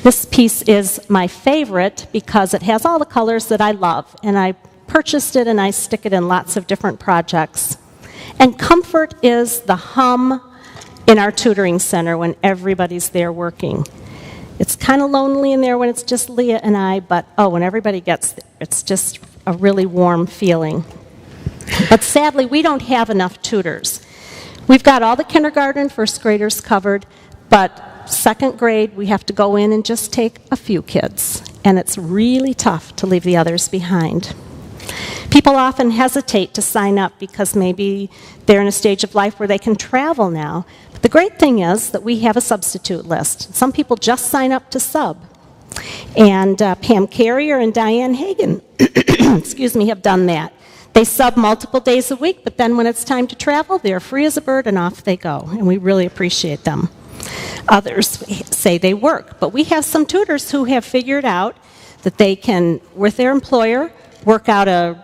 This piece is my favorite because it has all the colors that I love, and I purchased it and I stick it in lots of different projects. And comfort is the hum in our tutoring center when everybody's there working. It's kind of lonely in there when it's just Leah and I, but when everybody gets there, it's just a really warm feeling. But sadly, we don't have enough tutors. We've got all the kindergarten and first graders covered, but second grade, we have to go in and just take a few kids, and it's really tough to leave the others behind. People often hesitate to sign up because maybe they're in a stage of life where they can travel now. But the great thing is that we have a substitute list. Some people just sign up to sub. And Pam Carrier and Diane Hagan have done that. They sub multiple days a week, but then when it's time to travel, they're free as a bird and off they go. And we really appreciate them. Others say they work, but we have some tutors who have figured out that they can, with their employer, work out a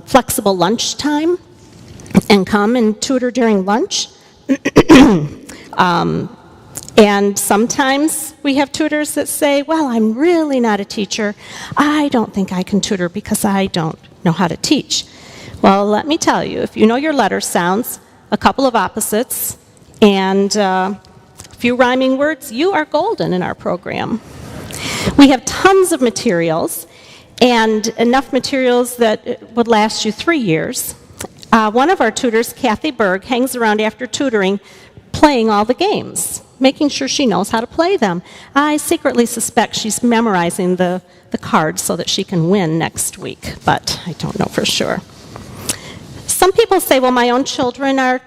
flexible lunch time and come and tutor during lunch. And sometimes we have tutors that say, well, I'm really not a teacher. I don't think I can tutor because I don't know how to teach. Well, let me tell you, if you know your letter sounds, a couple of opposites, and a few rhyming words, you are golden in our program. We have tons of materials, and enough materials that would last you 3 years. One of our tutors, Kathy Berg, hangs around after tutoring playing all the games, making sure she knows how to play them. I secretly suspect she's memorizing the cards so that she can win next week, but I don't know for sure. Some people say, well, my own children are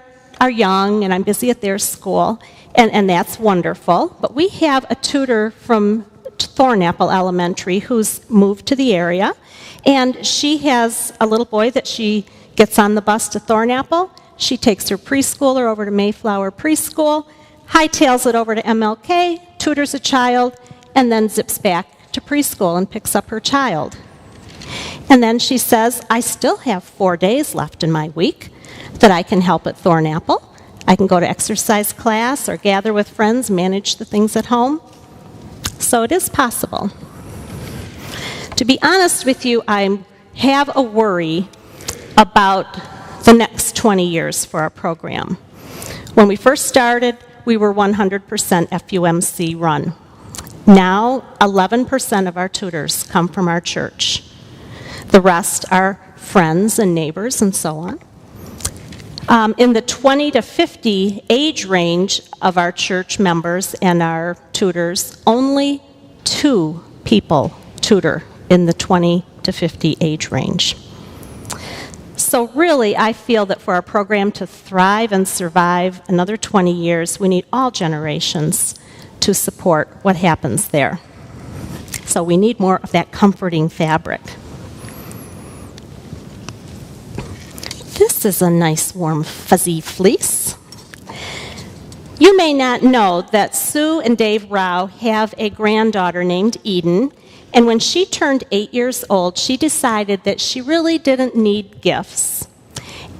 young and I'm busy at their school, and that's wonderful, but we have a tutor from Thornapple Elementary who's moved to the area, and she has a little boy that she gets on the bus to Thornapple. She takes her preschooler over to Mayflower Preschool, hightails it over to MLK, tutors a child, and then zips back to preschool and picks up her child. And then she says, I still have 4 days left in my week that I can help at Thornapple. I can go to exercise class or gather with friends, manage the things at home. So it is possible. To be honest with you, I have a worry about the next 20 years for our program. When we first started, we were 100% FUMC run. Now, 11% of our tutors come from our church. The rest are friends and neighbors and so on. In the 20 to 50 age range of our church members and our tutors, only 2 people tutor in the 20 to 50 age range. So really, I feel that for our program to thrive and survive another 20 years, we need all generations to support what happens there. So we need more of that comforting fabric. This is a nice, warm, fuzzy fleece. You may not know that Sue and Dave Rao have a granddaughter named Eden, and when she turned 8 years old, she decided that she really didn't need gifts.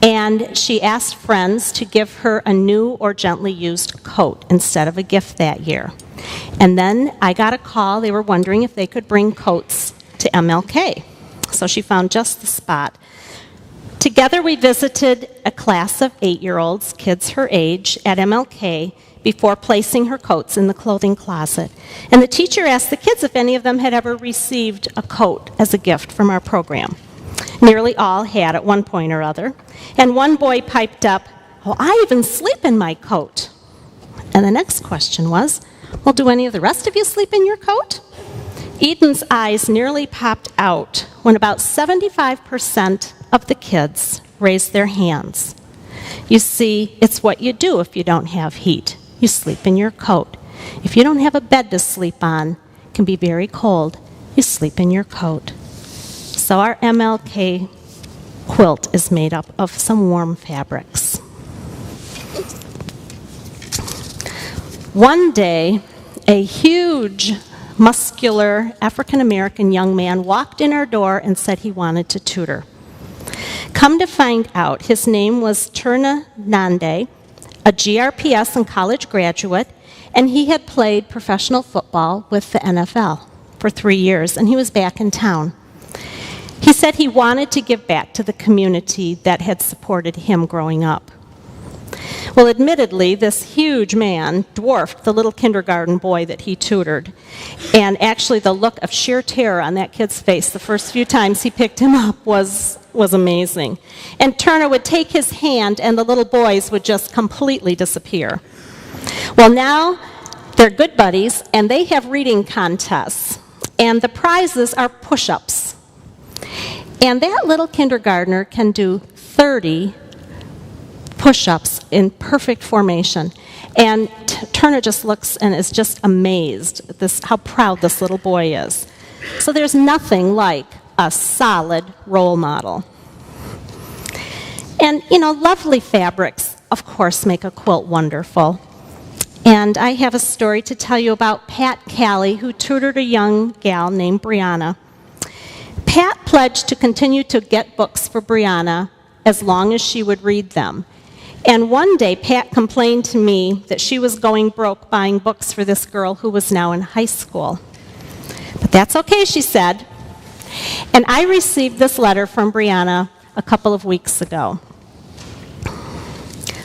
And she asked friends to give her a new or gently used coat instead of a gift that year. And then I got a call. They were wondering if they could bring coats to MLK. So she found just the spot. Together we visited a class of 8-year-olds, kids her age, at MLK before placing her coats in the clothing closet. And the teacher asked the kids if any of them had ever received a coat as a gift from our program. Nearly all had at one point or other. And one boy piped up, "Oh, I even sleep in my coat." And the next question was, "Well, do any of the rest of you sleep in your coat?" Eden's eyes nearly popped out when about 75% of the kids raised their hands. You see, it's what you do if you don't have heat. You sleep in your coat. If you don't have a bed to sleep on, it can be very cold, you sleep in your coat. So our MLK quilt is made up of some warm fabrics. One day, a huge, muscular African-American young man walked in our door and said he wanted to tutor. Come to find out, his name was Turna Nande, a GRPS and college graduate, and he had played professional football with the NFL for 3 years, and he was back in town. He said he wanted to give back to the community that had supported him growing up. Well, admittedly, this huge man dwarfed the little kindergarten boy that he tutored. And actually, the look of sheer terror on that kid's face the first few times he picked him up was amazing. And Turner would take his hand, and the little boys would just completely disappear. Well, now they're good buddies, and they have reading contests. And the prizes are push-ups. And that little kindergartner can do 30 push-ups in perfect formation. And Turner just looks and is just amazed at how proud this little boy is. So there's nothing like a solid role model. And, lovely fabrics, of course, make a quilt wonderful. And I have a story to tell you about Pat Callie, who tutored a young gal named Brianna. Pat pledged to continue to get books for Brianna as long as she would read them. And one day, Pat complained to me that she was going broke buying books for this girl who was now in high school. But that's okay, she said. And I received this letter from Brianna a couple of weeks ago.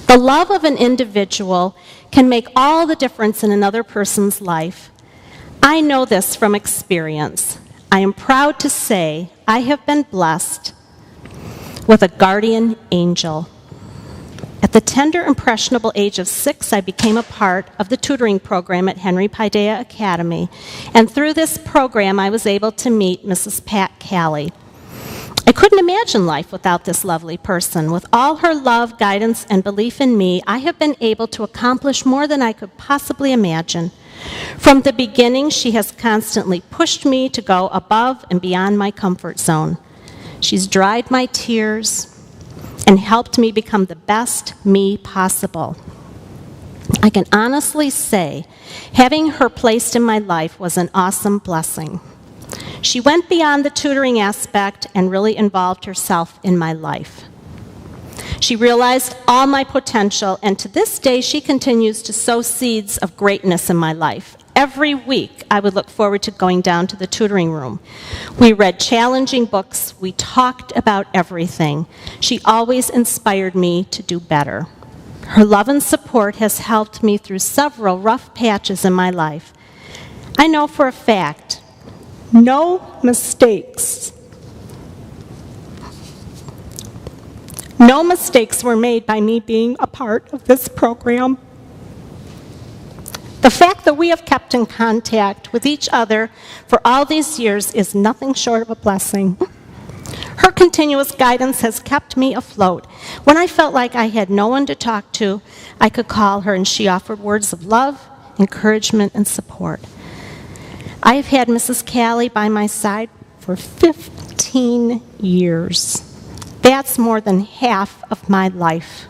The love of an individual can make all the difference in another person's life. I know this from experience. I am proud to say I have been blessed with a guardian angel. At the tender, impressionable age of 6, I became a part of the tutoring program at Henry Paideia Academy, and through this program, I was able to meet Mrs. Pat Callie. I couldn't imagine life without this lovely person. With all her love, guidance, and belief in me, I have been able to accomplish more than I could possibly imagine. From the beginning, she has constantly pushed me to go above and beyond my comfort zone. She's dried my tears and helped me become the best me possible. I can honestly say, having her placed in my life was an awesome blessing. She went beyond the tutoring aspect and really involved herself in my life. She realized all my potential, and to this day, she continues to sow seeds of greatness in my life. Every week, I would look forward to going down to the tutoring room. We read challenging books. We talked about everything. She always inspired me to do better. Her love and support has helped me through several rough patches in my life. I know for a fact, no mistakes were made by me being a part of this program. The fact that we have kept in contact with each other for all these years is nothing short of a blessing. Her continuous guidance has kept me afloat. When I felt like I had no one to talk to, I could call her, and she offered words of love, encouragement, and support. I have had Mrs. Callie by my side for 15 years. That's more than half of my life.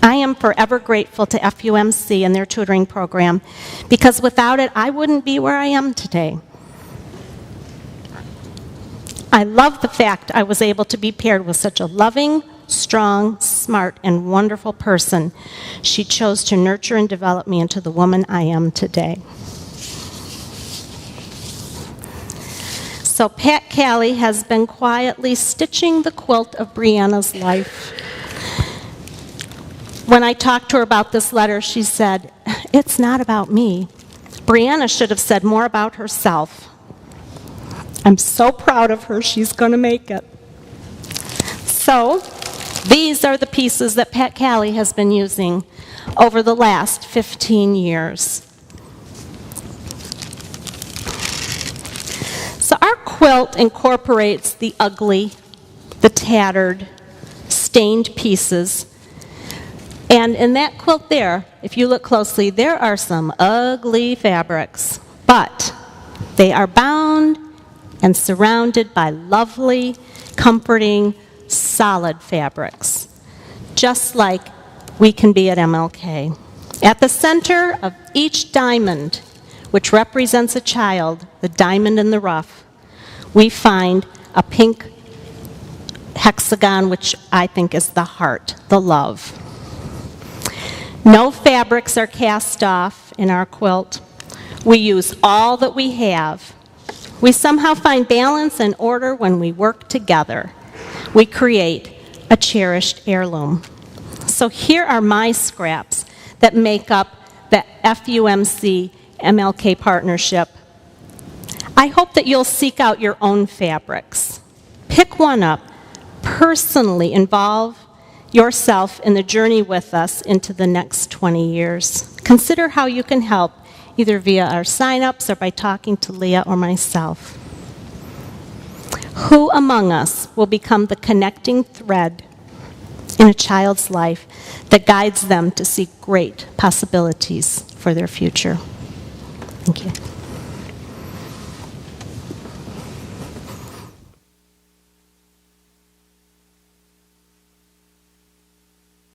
I am forever grateful to FUMC and their tutoring program, because without it, I wouldn't be where I am today. I love the fact I was able to be paired with such a loving, strong, smart, and wonderful person. She chose to nurture and develop me into the woman I am today. So Pat Callie has been quietly stitching the quilt of Brianna's life. When I talked to her about this letter, she said, "It's not about me. Brianna should have said more about herself. I'm so proud of her. She's going to make it." So these are the pieces that Pat Callie has been using over the last 15 years. So our quilt incorporates the ugly, the tattered, stained pieces. And in that quilt there, if you look closely, there are some ugly fabrics, but they are bound and surrounded by lovely, comforting, solid fabrics, just like we can be at MLK. At the center of each diamond, which represents a child, the diamond in the rough, we find a pink hexagon, which I think is the heart, the love. No fabrics are cast off in our quilt. We use all that we have. We somehow find balance and order when we work together. We create a cherished heirloom. So here are my scraps that make up the FUMC MLK partnership. I hope that you'll seek out your own fabrics. Pick one up. Personally involve yourself in the journey with us into the next 20 years. Consider how you can help, either via our sign-ups or by talking to Leah or myself. Who among us will become the connecting thread in a child's life that guides them to see great possibilities for their future? Thank you.